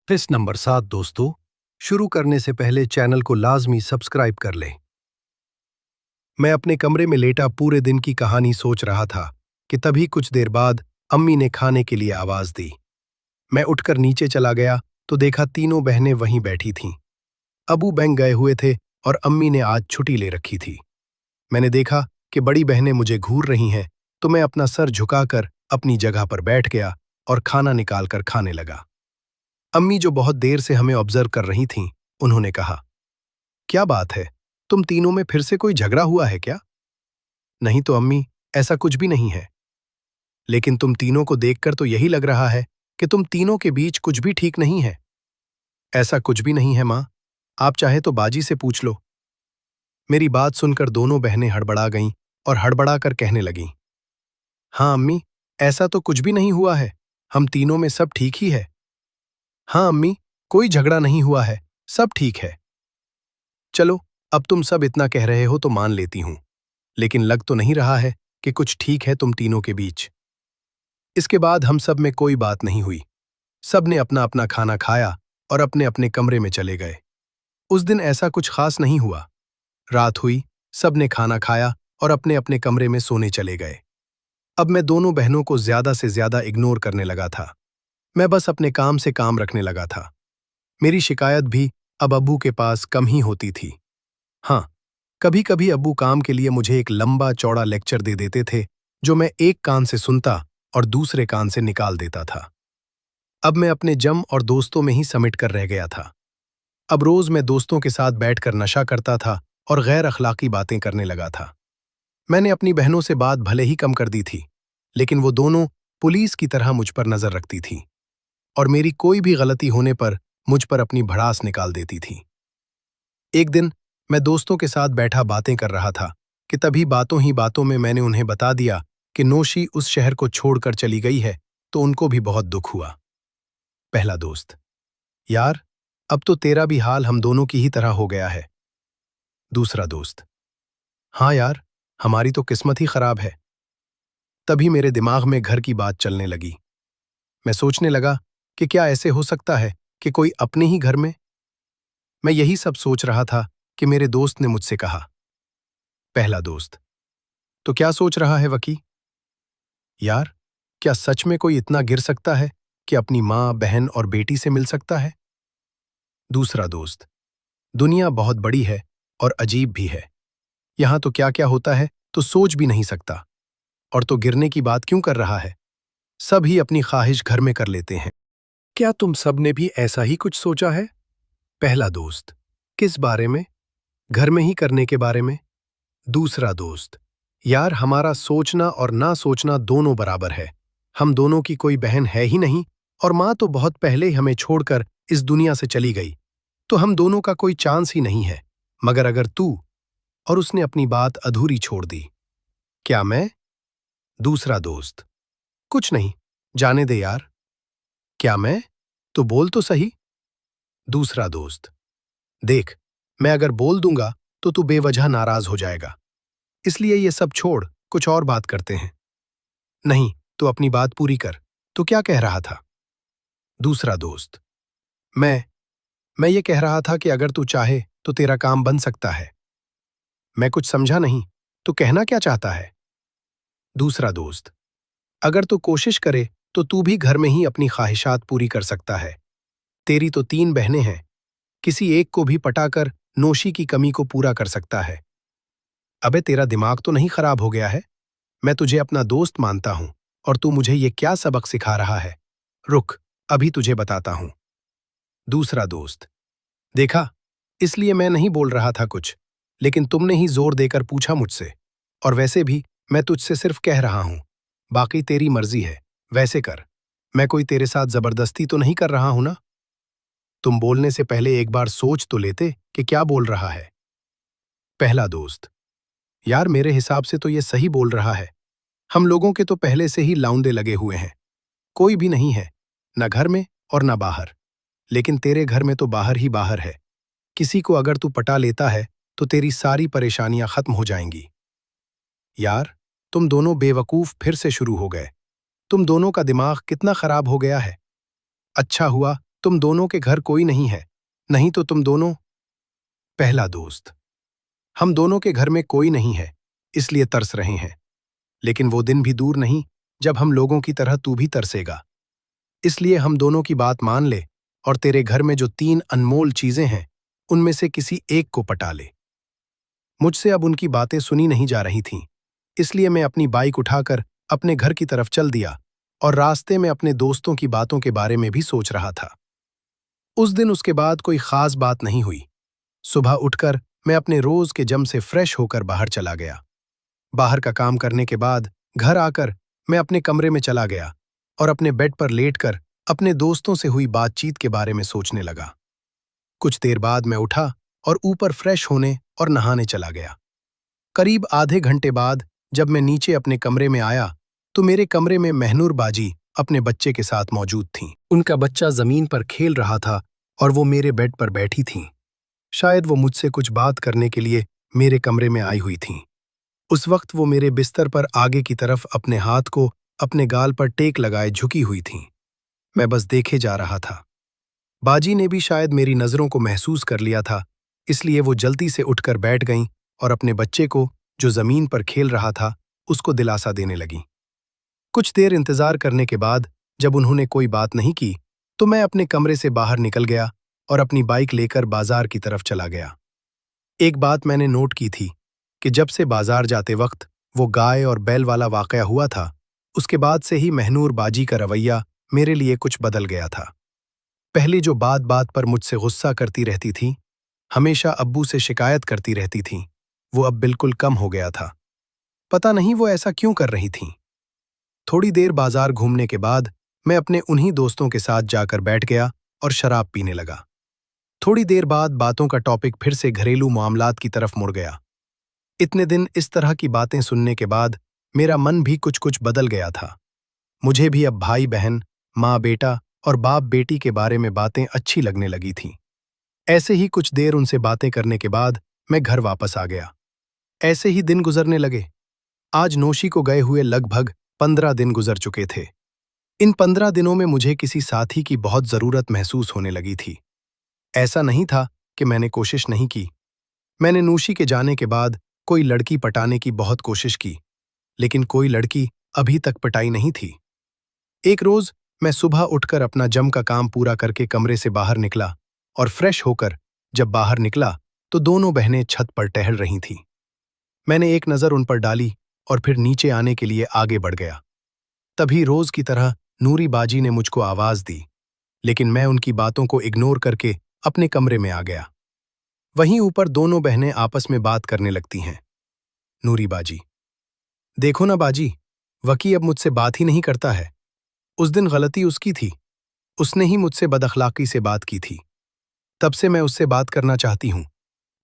Tips number 7 दोस्तों, शुरू करने से पहले चैनल को लाजमी सब्सक्राइब कर लें। मैं अपने कमरे में लेटा पूरे दिन की कहानी सोच रहा था कि तभी कुछ देर बाद अम्मी ने खाने के लिए आवाज दी। मैं उठकर नीचे चला गया तो देखा तीनों बहनें वहीं बैठी थीं। अबू बैंक गए हुए थे और अम्मी ने आज छुट्टी ले रखी थी। मैंने देखा कि बड़ी बहनें मुझे घूर रही हैं, तो मैं अपना सर झुकाकर अपनी जगह पर बैठ गया और खाना निकालकर खाने लगा। अम्मी जो बहुत देर से हमें ऑब्जर्व कर रही थीं, उन्होंने कहा, क्या बात है, तुम तीनों में फिर से कोई झगड़ा हुआ है क्या? नहीं तो अम्मी, ऐसा कुछ भी नहीं है। लेकिन तुम तीनों को देखकर तो यही लग रहा है कि तुम तीनों के बीच कुछ भी ठीक नहीं है। ऐसा कुछ भी नहीं है माँ, आप चाहे तो बाजी से पूछ लो। मेरी बात सुनकर दोनों बहनें हड़बड़ा गईं और हड़बड़ा कर कहने लगीं, हाँ अम्मी, ऐसा तो कुछ भी नहीं हुआ है, हम तीनों में सब ठीक ही है। हाँ अम्मी, कोई झगड़ा नहीं हुआ है, सब ठीक है। चलो, अब तुम सब इतना कह रहे हो तो मान लेती हूं, लेकिन लग तो नहीं रहा है कि कुछ ठीक है तुम तीनों के बीच। इसके बाद हम सब में कोई बात नहीं हुई। सब ने अपना अपना खाना खाया और अपने अपने कमरे में चले गए। उस दिन ऐसा कुछ खास नहीं हुआ। रात हुई, सब ने खाना खाया और अपने अपने कमरे में सोने चले गए। अब मैं दोनों बहनों को ज्यादा से ज्यादा इग्नोर करने लगा था। मैं बस अपने काम से काम रखने लगा था। मेरी शिकायत भी अब अब्बू के पास कम ही होती थी। हाँ, कभी कभी अब्बू काम के लिए मुझे एक लंबा चौड़ा लेक्चर दे देते थे, जो मैं एक कान से सुनता और दूसरे कान से निकाल देता था। अब मैं अपने जम और दोस्तों में ही समेट कर रह गया था। अब रोज मैं दोस्तों के साथ बैठकर नशा करता था और गैर अखलाकी बातें करने लगा था। मैंने अपनी बहनों से बात भले ही कम कर दी थी, लेकिन वो दोनों पुलिस की तरह मुझ पर नजर रखती थीं और मेरी कोई भी गलती होने पर मुझ पर अपनी भड़ास निकाल देती थीं। एक दिन मैं दोस्तों के साथ बैठा बातें कर रहा था कि तभी बातों ही बातों में मैंने उन्हें बता दिया कि नौशी उस शहर को छोड़कर चली गई है, तो उनको भी बहुत दुख हुआ। पहला दोस्त, यार, अब तो तेरा भी हाल हम दोनों की ही तरह हो गया है। दूसरा दोस्त, हाँ यार, हमारी तो किस्मत ही खराब है। तभी मेरे दिमाग में घर की बात चलने लगी। मैं सोचने लगा कि क्या ऐसे हो सकता है कि कोई अपने ही घर में। मैं यही सब सोच रहा था कि मेरे दोस्त ने मुझसे कहा। पहला दोस्त, तो क्या सोच रहा है वकी? यार, क्या सच में कोई इतना गिर सकता है कि अपनी माँ, बहन और बेटी से मिल सकता है? दूसरा दोस्त, दुनिया बहुत बड़ी है और अजीब भी है। यहाँ तो क्या क्या होता है तो सोच भी नहीं सकता। और तो गिरने की बात क्यों कर रहा है? सब ही अपनी ख्वाहिश घर में कर लेते हैं। क्या तुम सब ने भी ऐसा ही कुछ सोचा है? पहला दोस्त, किस बारे में? घर में ही करने के बारे में। दूसरा दोस्त, यार, हमारा सोचना और ना सोचना दोनों बराबर है। हम दोनों की कोई बहन है ही नहीं और माँ तो बहुत पहले ही हमें छोड़कर इस दुनिया से चली गई, तो हम दोनों का कोई चांस ही नहीं है। मगर अगर तू, और उसने अपनी बात अधूरी छोड़ दी। क्या मैं? दूसरा दोस्त, कुछ नहीं, जाने दे यार। क्या मैं? तो बोल तो सही। दूसरा दोस्त, देख, मैं अगर बोल दूंगा तो तू बेवजह नाराज हो जाएगा, इसलिए ये सब छोड़, कुछ और बात करते हैं। नहीं, तो अपनी बात पूरी कर। तो क्या कह रहा था? दूसरा दोस्त, मैं ये कह रहा था कि अगर तू चाहे तो तेरा काम बन सकता है। मैं कुछ समझा नहीं, तो कहना क्या चाहता है? दूसरा दोस्त, अगर तू कोशिश करे तो तू भी घर में ही अपनी ख्वाहिशात पूरी कर सकता है। तेरी तो 3 बहनें हैं, किसी एक को भी पटाकर नौशी की कमी को पूरा कर सकता है। अबे, तेरा दिमाग तो नहीं खराब हो गया है? मैं तुझे अपना दोस्त मानता हूं और तू मुझे ये क्या सबक सिखा रहा है? रुक, अभी तुझे बताता हूं। दूसरा दोस्त, देखा, इसलिए मैं नहीं बोल रहा था कुछ, लेकिन तुमने ही जोर देकर पूछा मुझसे, और वैसे भी मैं तुझसे सिर्फ कह रहा हूं। बाकी तेरी मर्जी है, वैसे कर। मैं कोई तेरे साथ जबरदस्ती तो नहीं कर रहा हूं ना? तुम बोलने से पहले एक बार सोच तो लेते कि क्या बोल रहा है। पहला दोस्त, यार, मेरे हिसाब से तो ये सही बोल रहा है। हम लोगों के तो पहले से ही लाउंदे लगे हुए हैं, कोई भी नहीं है, न घर में और न बाहर। लेकिन तेरे घर में तो बाहर ही बाहर है। किसी को अगर तू पटा लेता है तो तेरी सारी परेशानियां खत्म हो जाएंगी। यार, तुम दोनों बेवकूफ फिर से शुरू हो गए। तुम दोनों का दिमाग कितना खराब हो गया है। अच्छा हुआ तुम दोनों के घर कोई नहीं है, नहीं तो तुम दोनों। पहला दोस्त: हम दोनों के घर में कोई नहीं है, इसलिए तरस रहे हैं। लेकिन वो दिन भी दूर नहीं जब हम लोगों की तरह तू भी तरसेगा। इसलिए हम दोनों की बात मान ले और तेरे घर में जो 3 अनमोल चीजें हैं, उनमें से किसी एक को पटा ले। मुझसे अब उनकी बातें सुनी नहीं जा रही थीं, इसलिए मैं अपनी बाइक उठाकर अपने घर की तरफ चल दिया और रास्ते में अपने दोस्तों की बातों के बारे में भी सोच रहा था। उस दिन उसके बाद कोई खास बात नहीं हुई। सुबह उठकर मैं अपने रोज के जम से फ्रेश होकर बाहर चला गया। बाहर का काम करने के बाद घर आकर मैं अपने कमरे में चला गया और अपने बेड पर लेटकर अपने दोस्तों से हुई बातचीत के बारे में सोचने लगा। कुछ देर बाद मैं उठा और ऊपर फ्रेश होने और नहाने चला गया। करीब आधे घंटे बाद जब मैं नीचे अपने कमरे में आया तो मेरे कमरे में महनूर बाजी अपने बच्चे के साथ मौजूद थीं। उनका बच्चा जमीन पर खेल रहा था और वो मेरे बेड पर बैठी थीं। शायद वो मुझसे कुछ बात करने के लिए मेरे कमरे में आई हुई थीं। उस वक्त वो मेरे बिस्तर पर आगे की तरफ अपने हाथ को अपने गाल पर टेक लगाए झुकी हुई थीं। मैं बस देखे जा रहा था। बाजी ने भी शायद मेरी नज़रों को महसूस कर लिया था, इसलिए वो जल्दी से उठकर बैठ गईं और अपने बच्चे को, जो जमीन पर खेल रहा था, उसको दिलासा देने लगीं। कुछ देर इंतजार करने के बाद जब उन्होंने कोई बात नहीं की तो मैं अपने कमरे से बाहर निकल गया और अपनी बाइक लेकर बाजार की तरफ चला गया। एक बात मैंने नोट की थी कि जब से बाजार जाते वक्त वो गाय और बैल वाला वाकया हुआ था, उसके बाद से ही महनूर बाजी का रवैया मेरे लिए कुछ बदल गया था। पहले जो बात बात पर मुझसे गुस्सा करती रहती थी, हमेशा अब्बू से शिकायत करती रहती थीं, वो अब बिल्कुल कम हो गया था। पता नहीं वो ऐसा क्यों कर रही थीं। थोड़ी देर बाजार घूमने के बाद मैं अपने उन्हीं दोस्तों के साथ जाकर बैठ गया और शराब पीने लगा। थोड़ी देर बाद बातों का टॉपिक फिर से घरेलू मामलात की तरफ मुड़ गया। इतने दिन इस तरह की बातें सुनने के बाद मेरा मन भी कुछ कुछ बदल गया था। मुझे भी अब भाई बहन, माँ बेटा और बाप बेटी के बारे में बातें अच्छी लगने लगी थीं। ऐसे ही कुछ देर उनसे बातें करने के बाद मैं घर वापस आ गया। ऐसे ही दिन गुजरने लगे। आज नौशी को गए हुए लगभग 15 दिन गुजर चुके थे। इन 15 दिनों में मुझे किसी साथी की बहुत जरूरत महसूस होने लगी थी। ऐसा नहीं था कि मैंने कोशिश नहीं की। मैंने नौशी के जाने के बाद कोई लड़की पटाने की बहुत कोशिश की, लेकिन कोई लड़की अभी तक पटाई नहीं थी। एक रोज मैं सुबह उठकर अपना जम का काम पूरा करके कमरे से बाहर निकला और फ्रेश होकर जब बाहर निकला तो दोनों बहनें छत पर टहल रही थीं। मैंने एक नज़र उन पर डाली और फिर नीचे आने के लिए आगे बढ़ गया। तभी रोज की तरह नूरी बाजी ने मुझको आवाज दी, लेकिन मैं उनकी बातों को इग्नोर करके अपने कमरे में आ गया। वहीं ऊपर दोनों बहनें आपस में बात करने लगती हैं। नूरी बाजी: देखो ना बाजी, वकी अब मुझसे बात ही नहीं करता है। उस दिन गलती उसकी थी, उसने ही मुझसे बदअखलाकी से बात की थी। तब से मैं उससे बात करना चाहती हूँ,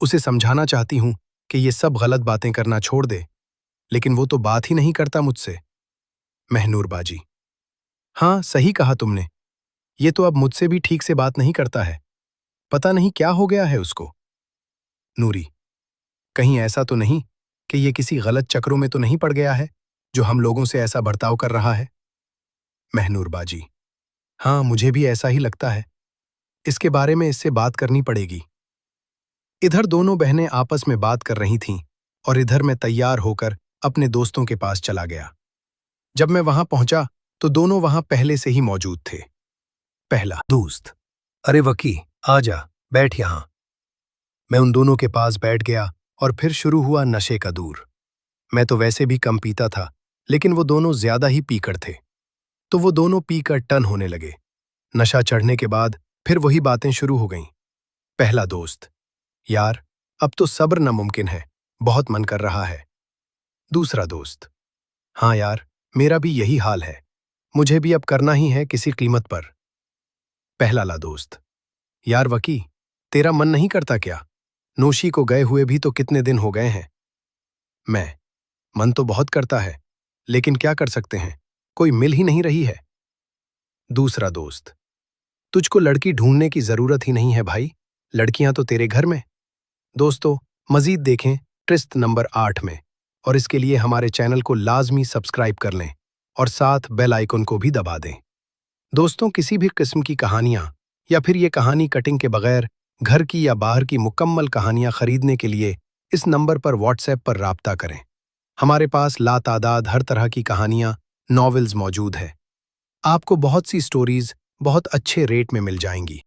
उसे समझाना चाहती हूँ कि ये सब गलत बातें करना छोड़ दे, लेकिन वो तो बात ही नहीं करता मुझसे। महनूर बाजी: हाँ, सही कहा तुमने। ये तो अब मुझसे भी ठीक से बात नहीं करता है। पता नहीं क्या हो गया है उसको। नूरी: कहीं ऐसा तो नहीं कि ये किसी गलत चक्रों में तो नहीं पड़ गया है जो हम लोगों से ऐसा बर्ताव कर रहा है। महनूर बाजी: हाँ, मुझे भी ऐसा ही लगता है। इसके बारे में इससे बात करनी पड़ेगी। इधर दोनों बहनें आपस में बात कर रही थीं और इधर मैं तैयार होकर अपने दोस्तों के पास चला गया। जब मैं वहां पहुंचा तो दोनों वहां पहले से ही मौजूद थे। पहला दोस्त: अरे वकी, आजा, बैठ यहां। मैं उन दोनों के पास बैठ गया और फिर शुरू हुआ नशे का दूर। मैं तो वैसे भी कम पीता था, लेकिन वो दोनों ज्यादा ही पीकर थे, तो वो दोनों पीकर टन होने लगे। नशा चढ़ने के बाद फिर वही बातें शुरू हो गईं। पहला दोस्त: यार, अब तो सब्र नामुमकिन है, बहुत मन कर रहा है। दूसरा दोस्त: हाँ यार, मेरा भी यही हाल है, मुझे भी अब करना ही है किसी कीमत पर। पहला ला दोस्त: यार वकी, तेरा मन नहीं करता क्या? नौशी को गए हुए भी तो कितने दिन हो गए हैं। मैं: मन तो बहुत करता है, लेकिन क्या कर सकते हैं, कोई मिल ही नहीं रही है। दूसरा दोस्त: तुझको लड़की ढूंढने की जरूरत ही नहीं है भाई, लड़कियां तो तेरे घर में। दोस्तों, मजीद देखें ट्रिस्ट नंबर 8 में, और इसके लिए हमारे चैनल को लाजमी सब्सक्राइब कर लें और साथ बेल आइकन को भी दबा दें। दोस्तों, किसी भी किस्म की कहानियां या फिर ये कहानी कटिंग के बगैर घर की या बाहर की मुकम्मल कहानियां खरीदने के लिए इस नंबर पर व्हाट्सएप पर राब्ता करें। हमारे पास लातादाद हर तरह की कहानियां, नॉवेल्स मौजूद है। आपको बहुत सी स्टोरीज बहुत अच्छे रेट में मिल जाएंगी।